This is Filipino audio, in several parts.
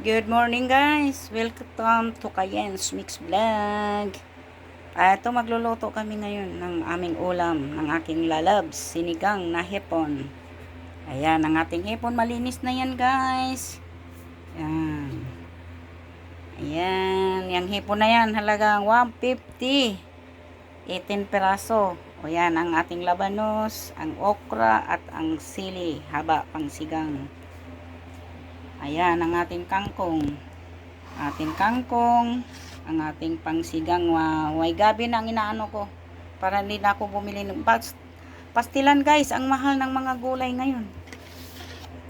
Good morning guys! Welcome to Kayen's Mix Vlog. Ito magluluto kami ngayon ng aming ulam, ng aking lalabs, sinigang na hipon. Ayan, ang ating hipon, malinis na yan guys. Ayan. Ayan, yung hipon na yan, halagang 150. 18 peraso. O yan, ang ating labanos, ang okra at ang sili, haba pang sigang. Ayan, ang ating kangkong. Ang ating pangsigang, way gabi na ang inaano ko para hindi na ako bumili ng pastilan guys, ang mahal ng mga gulay ngayon,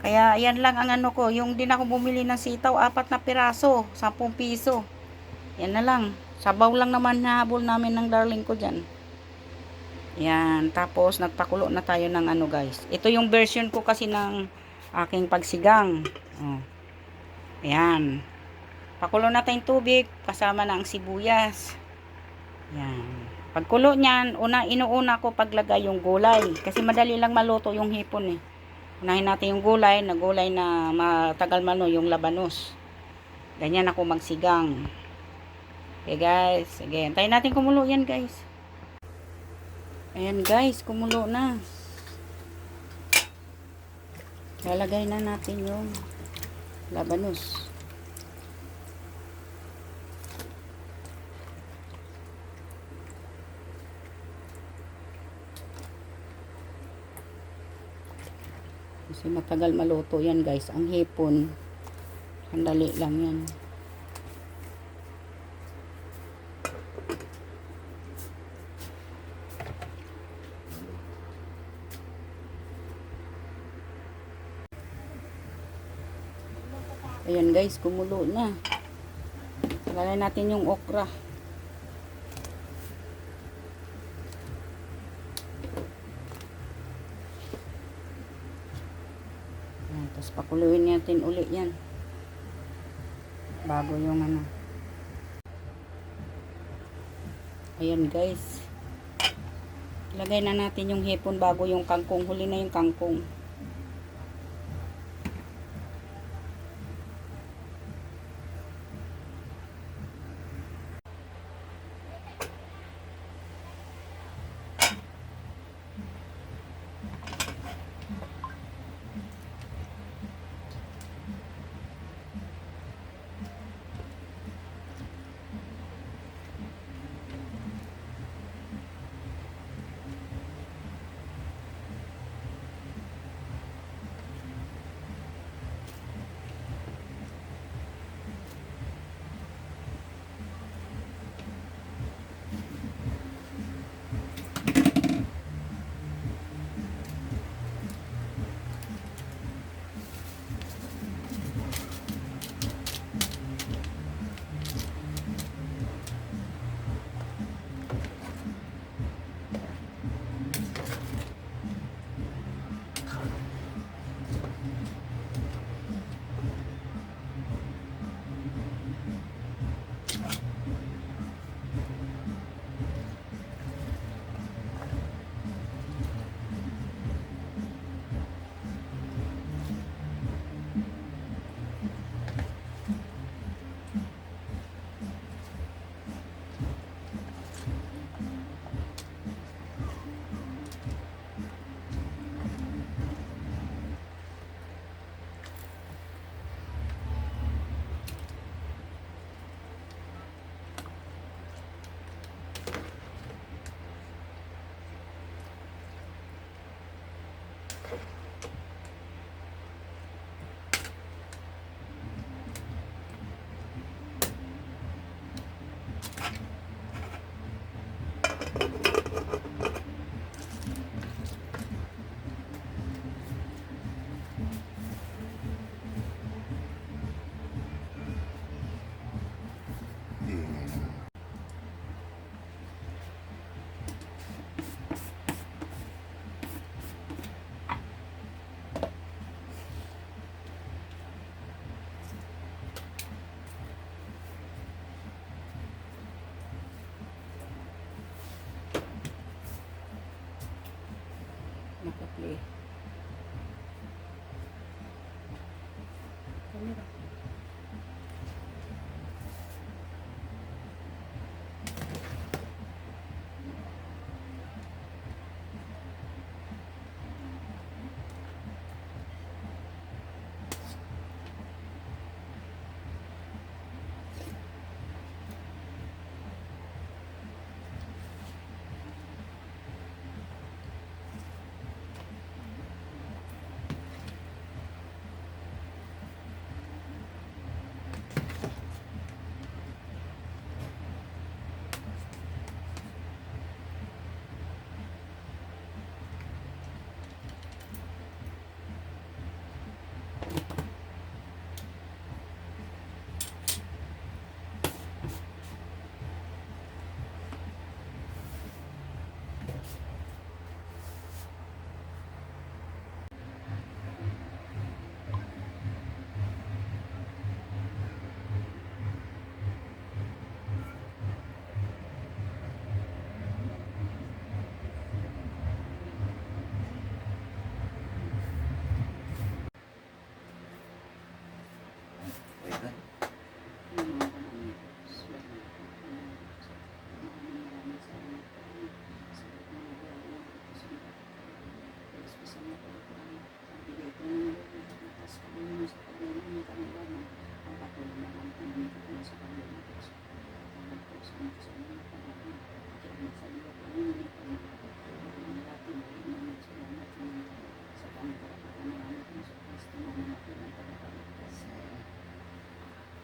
kaya yan lang ang ano ko, yung din ako bumili ng sitaw, 4 na piraso, 10 piso, yan na lang, sabaw lang naman nahabol namin ng darling ko dyan. Yan, tapos nagpakulo na tayo ng ano guys, ito yung version ko kasi ng aking pagsigang. Ayan, pakulo natin tubig kasama na ang sibuyas. Yan. Pagkulo niyan, inuuna ko paglagay yung gulay kasi madali lang maluto yung hipon eh. Unahin natin yung gulay na matagal yung labanos. Ganyan ako magsigang. Okay guys, sige, antayin natin kumulo yan guys. Ayan guys, kumulo na. Lalagay na natin yung labanos. Kasi matagal maluto yan guys. Ang hipon, sandali lang yan. Ayan guys, kumulo na. Lagyan natin yung okra. Tapos pakuluin natin uli yan bago yung ano. Ayan guys, lagay na natin yung hipon bago yung kangkong. Huli na yung kangkong. Naka-play. Camera.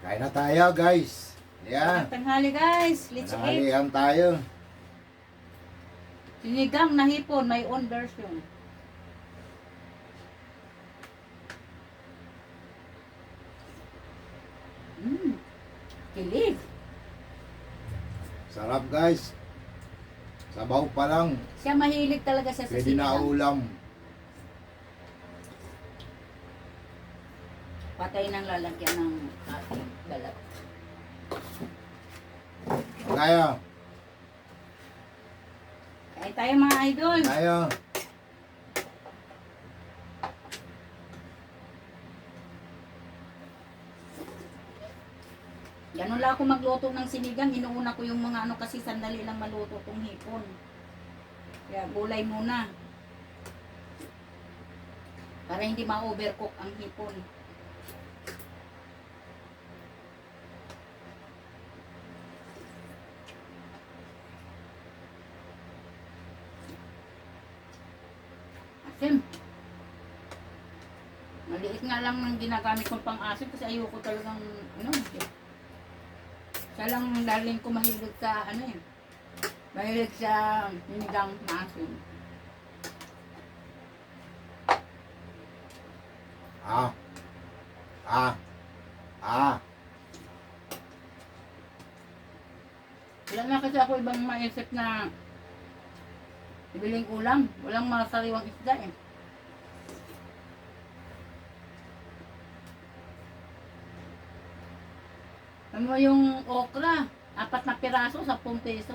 Kain na tayo, guys. Yan. Tanghali guys, let's eat. Nanghalihan tayo. Sinigang na hipon, may own version. Kilig. Sarap, guys. Sabaw pa lang. Siya mahilig talaga sa Pwede na sinigang. ulam. Patay ng lalagyan ng ating balat. Kaya. Kain tayo mga idol. Tayo. Ganun lang ako magluto ng sinigang. Inuuna ko yung mga ano kasi sandali lang maluto tong hipon. Kaya gulay muna. Para hindi ma-overcook ang hipon. Asim. Maliit nga lang ng ginagamit kong pang-asim kasi ayoko talagang ano. Siya lang darling ko mahilig sa ano eh. Mahilig sa sinigang na asim. Ah. Ah. Ah. Wala na kasi ako ibang maisip na ibiling ulam. Walang mga sariwang isda eh. Ano yung okra? 4 na piraso, 10 peso.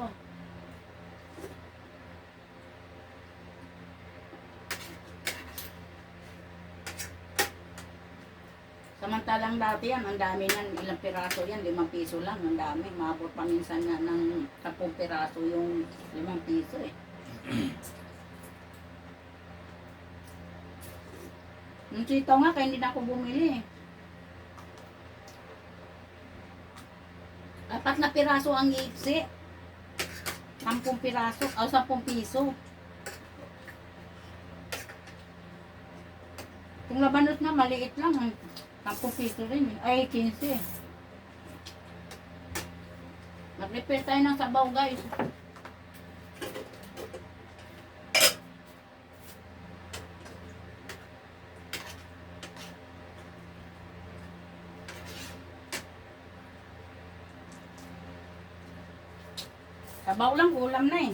Samantalang dati yan, ang dami nan, ilang piraso yan, 5 piso lang, ang dami. Maabot pa minsan nga ng 10 piraso yung 5 piso eh. Yung sitaw nga, kaya hindi na ako bumili eh. 4 na piraso ang iiksi. 10 piraso, o 10 piso. Yung labanos na maliit lang, 10 piso rin eh. Ay, 15. Mag-repair tayo ng sabaw guys. Sabaw lang, ulam na eh.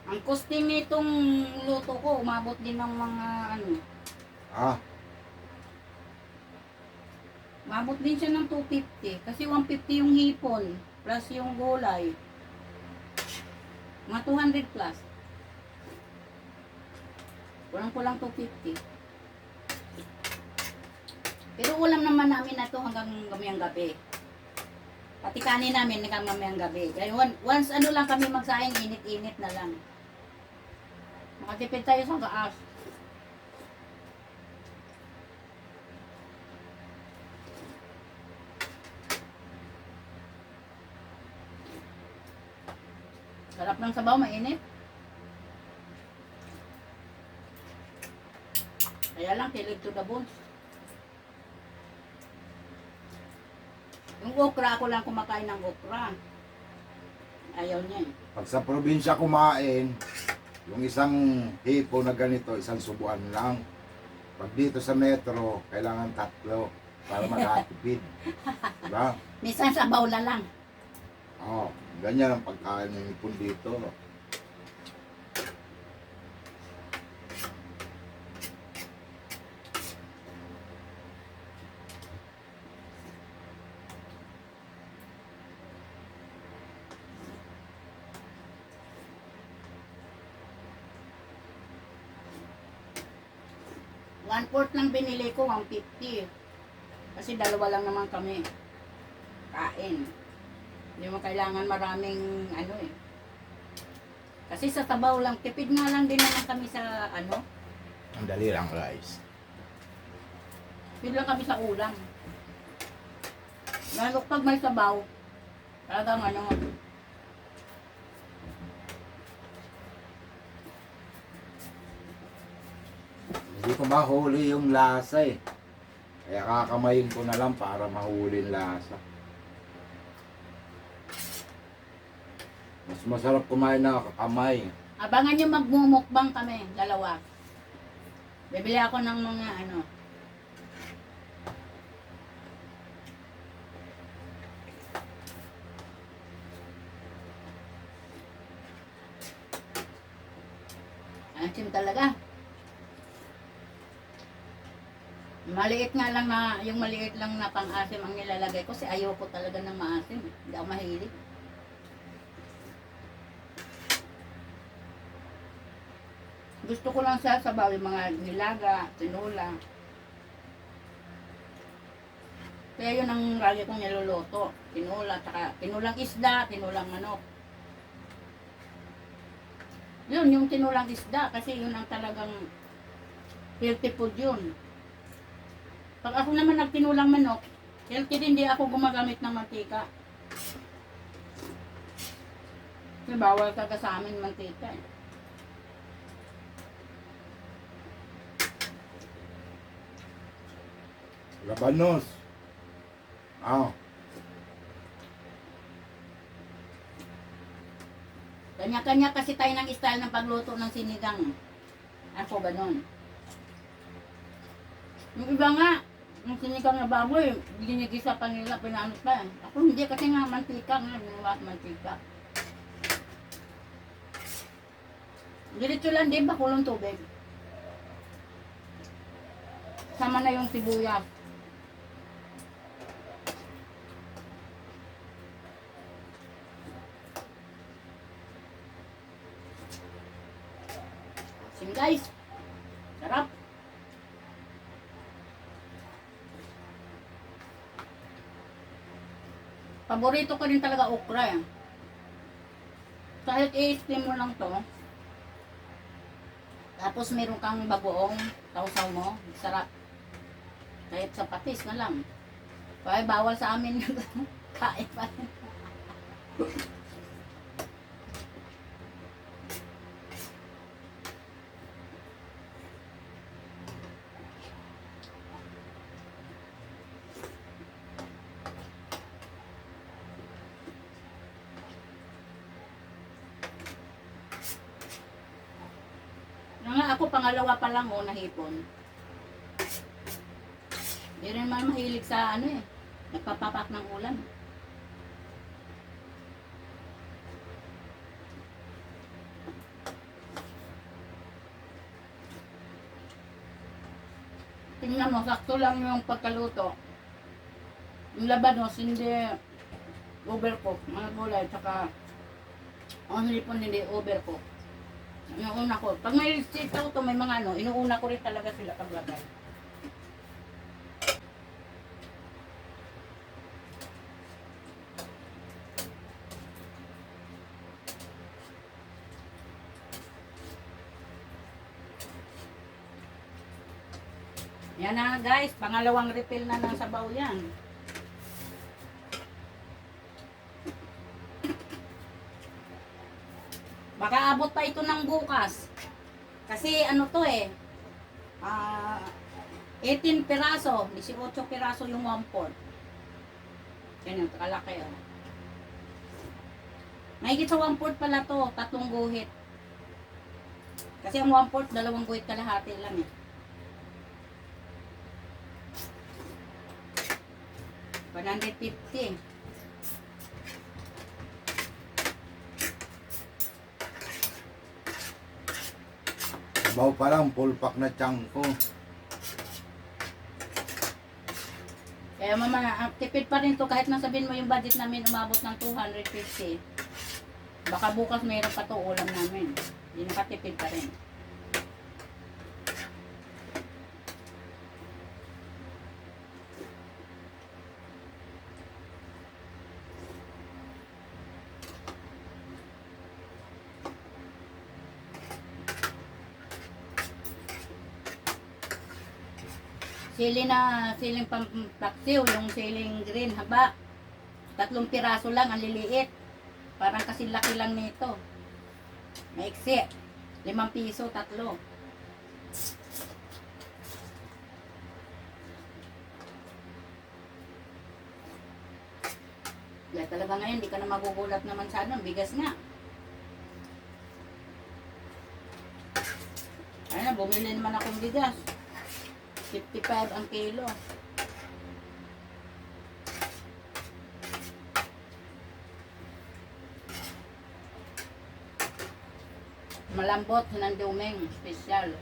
Ang costing nitong luto ko, umabot din ng mga ano. Ah. Umabot din siya ng 250. Kasi 150 yung hipon, plus yung gulay. Mga 200 plus. Kulang-kulang 250. Pero ulam naman namin na to hanggang mamayang gabi. Pati kanin namin hanggang mamayang gabi. Kaya once ano lang kami magsaing, init-init na lang. Makatipid tayo sa gaas. Sarap ng sabaw, mainit. Kaya lang, kilig to the bones. Yung okra, ako lang kumakain ng okra. Ayaw niya eh. Pag sa probinsya kumain, yung isang hipo na ganito, isang subuan lang. Pag dito sa metro, kailangan 3 para makatipid. Diba? Minsan sabaw na lang. Oo, ganyan ang pagkain ng hipon dito. 1/4 lang binili ko, 150. Kasi dalawa lang naman kami. Kain. Hindi mo kailangan maraming ano eh. Kasi sa tabaw lang, tipid nga lang din naman kami sa ano. Ang dali lang, guys. Tipid lang kami sa ulam. Lalo pag may sabaw, talagang ano, Hindi ko mahuli yung lasa eh. Kaya kakamayin ko na lang para mahuli yung lasa. Mas masarap kumain na kakamay. Abangan nyo magmumukbang kami, dalawa. Bibili ako ng mga ano. Asim talaga. Maliit nga lang na, yung maliit lang na pang-asim ang nilalagay ko kasi ayoko talaga ng maasim. Hindi ako mahilig. Gusto ko lang sa sabaw yung mga nilaga, tinola. Kaya yun ang lagi kong niluluto. Tinola, tsaka tinulang isda, tinulang manok. Yun, yung tinulang isda kasi yun ang talagang healthy food yun. Pag ako naman nagtinulang manok, healthy din, di ako gumagamit ng mantika. Kasi bawal talaga sa amin mantika eh. Labanos. Kanya-kanya kasi tayo ng style ng pagluto ng sinigang. Ako ganon. Yung iba nga, yung sinigang na baboy, ginigisa pa nila, pinanot pa. Ako hindi kasi nga mantika nga, ginawa mantika. Diretso lang din ba kulong tubig? Sama na yung sibuyas. Asin guys. Sarap. Paborito ko rin talaga okra eh. Kahit i-steam mo lang to. Tapos meron kang bagoong tausaw mo. Sarap. Kahit sa patis na lang. Kaya bawal sa amin yung kain pa rin. Nga ako pangalawa pa lang nahipon. Hindi rin man mahilig sa ano eh. Nagpapapak ng ulam. Tingnan mo, sakto lang yung pagkaluto. Yung labanos, hindi overcook. Mga gulay, tsaka ang hipon hindi overcook. Inuuna ko. Pag may sitaw to, may mga ano, inuuna ko rin talaga sila paglagay. Yan na guys, pangalawang refill na ng sabaw yan. Baka abot pa ito ng bukas. Kasi ano to eh, 18 piraso, 18 piraso yung 1/4. Yan yung kalaki oh. Mahigit sa 1/4 pala to, 3 guhit. Kasi ang 1/4, 2 guhit kalahati lang eh. 150. Sabaw pa lang, full pack na tiyang ko. Kaya mama, tipid pa rin to kahit nasabihin mo yung budget namin umabot ng 250. Baka bukas mayroon pa to ulam namin. Hindi nakatipid pa rin. Siling pampaksiw, yung siling green, haba. 3 piraso lang, ang liliit. Parang kasi laki lang nito. Maiksi. 5 piso, 3. Kaya talaga ngayon, hindi ka na magugulat naman sa ano, bigas nga. Ayun, bumili naman akong bigas. 55 ang kilo. Malambot, hinandumeng, special.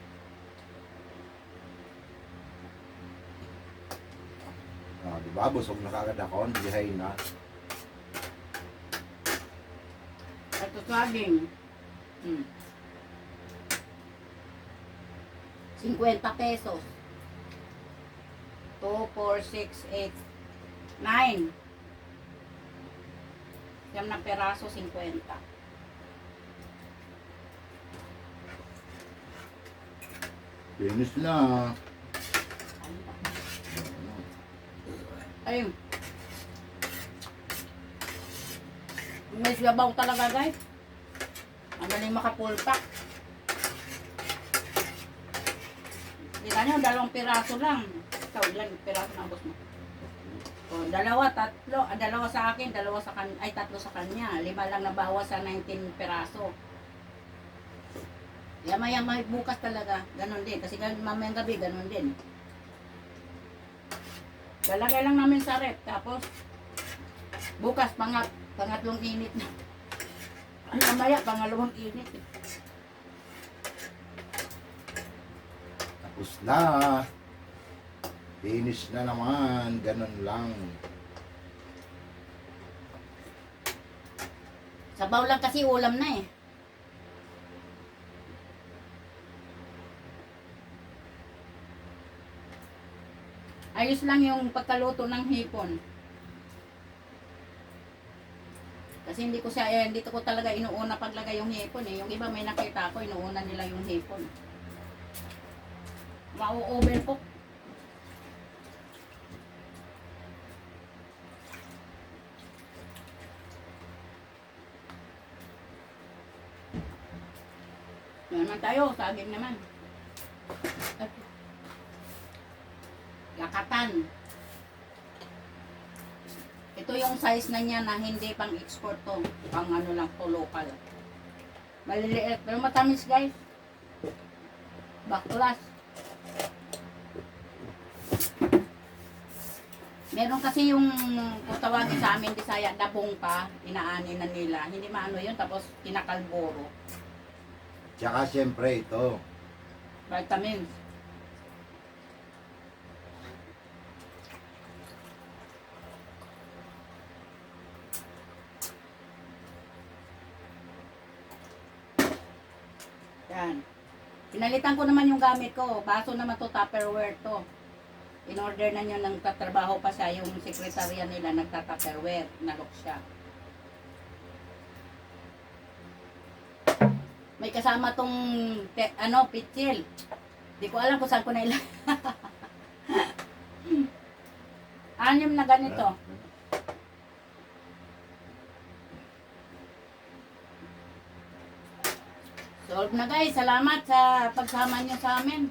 Di ba? Busog na kagad ako. Hindi na. Ito saging. 50 pesos. 2, 4, 6, 8, 9. Siyam na peraso, 50. Finish na. Ayun. May sabaw talaga guys. Ang galing maka-full pack. Kita nyo, 2 piraso lang. Ikaw, ilan piraso na ubos mo? O, 2, 3. 2 sa akin, 2 sa kanya. Ay, 3 sa kanya. 5 lang nabawas sa 19 piraso. Yama-yama bukas talaga. Ganon din. Kasi mamayang gabi, ganon din. Lalagay lang namin sa rep. Tapos, bukas, pangatlong init na. Ay, mamaya, pangalawang init. Tapos na. Finish na naman. Ganun lang. Sabaw lang kasi ulam na eh. Ayos lang yung pagkaluto ng hipon. Kasi hindi ko talaga inuuna paglagay yung hipon eh. Yung iba may nakita ko, inuuna nila yung hipon. Mau-overcook. Naman tayo, saging naman. Lakatan. Ito yung size na niya na hindi pang export to. Pang ano lang to, local. Maliliit. Pero matamis guys. Baklas. Meron kasi yung kung tawagin sa amin Bisaya, dabong pa. Inaani na nila. Hindi maano yun. Tapos kinakalboro. Tsaka syempre ito. Vitamins. Yan. Pinalitan ko naman yung gamit ko. Baso naman to, Tupperware to. In-order na nyo ng tatrabaho pa siya. Yung sekretarya nila nagta-Tupperware. Nalok siya. May kasama tong pitsil. Di ko alam kung saan ko na ilang. 6 na ganito. Solve na guys. Salamat sa pagsama nyo sa amin.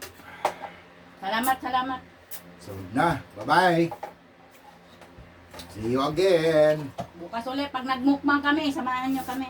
Salamat. So na. Bye-bye. See you again. Bukas ulit. Pag nagmukbang kami, samahan nyo kami.